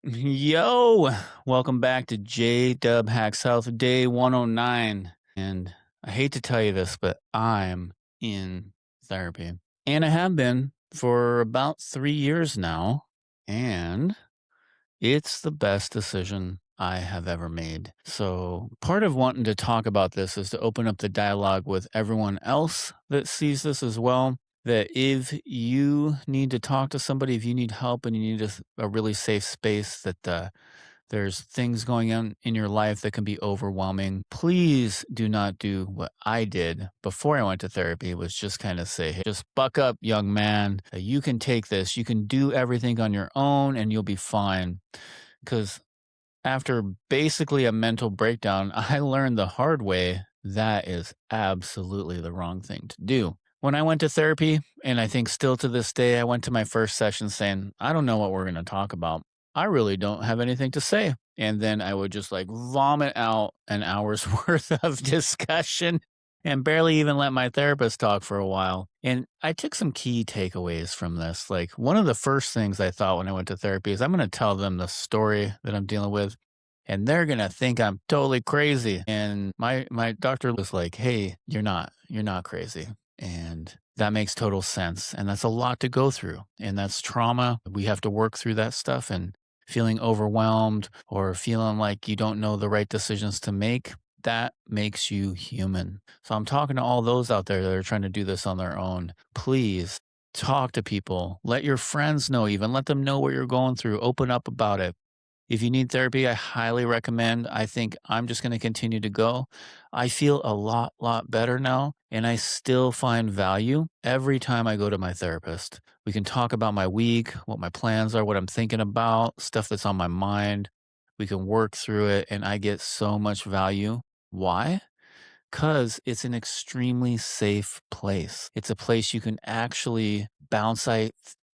Yo, welcome back to J Dub Hacks Health, day 109. And I hate to tell you this, but I'm in therapy. And I have been for about 3 years now. And it's the best decision I have ever made. So, part of wanting to talk about this is to open up the dialogue with everyone else that sees this as well. That if you need to talk to somebody, if you need help and you need a really safe space, that there's things going on in your life that can be overwhelming, please do not do what I did before I went to therapy, was just kind of say, hey, just buck up, young man. You can take this. You can do everything on your own and you'll be fine. Because after basically a mental breakdown, I learned the hard way that is absolutely the wrong thing to do. When I went to therapy, and I think still to this day, I went to my first session saying, I don't know what we're going to talk about. I really don't have anything to say. And then I would just like vomit out an hour's worth of discussion and barely even let my therapist talk for a while. And I took some key takeaways from this. Like, one of the first things I thought when I went to therapy is I'm going to tell them the story that I'm dealing with, and they're going to think I'm totally crazy. And my doctor was like, "Hey, you're not crazy." And that makes total sense. And that's a lot to go through. And that's trauma. We have to work through that stuff, and feeling overwhelmed or feeling like you don't know the right decisions to make, that makes you human. So I'm talking to all those out there that are trying to do this on their own. Please talk to people. Let your friends know, even let them know what you're going through. Open up about it. If you need therapy, I highly recommend. I think I'm just going to continue to go. I feel a lot better now, and I still find value every time I go to my therapist. We can talk about my week, what my plans are, what I'm thinking about, stuff that's on my mind. We can work through it, and I get so much value. Why? Because it's an extremely safe place. It's a place you can actually bounce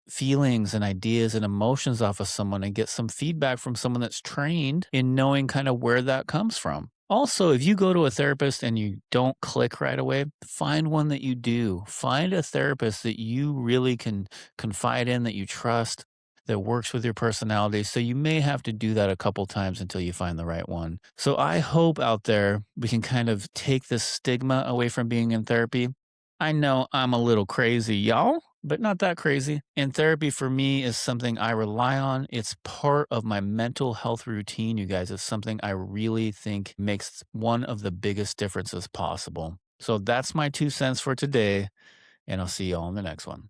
feelings and ideas and emotions off of someone and get some feedback from someone that's trained in knowing kind of where that comes from. Also, if you go to a therapist and you don't click right away, find one that you do. Find a therapist that you really can confide in, that you trust, that works with your personality. So you may have to do that a couple times until you find the right one. So I hope out there we can kind of take this stigma away from being in therapy. I know I'm a little crazy, y'all, but not that crazy. And therapy for me is something I rely on. It's part of my mental health routine, you guys. It's something I really think makes one of the biggest differences possible. So that's my 2 cents for today, and I'll see y'all in the next one.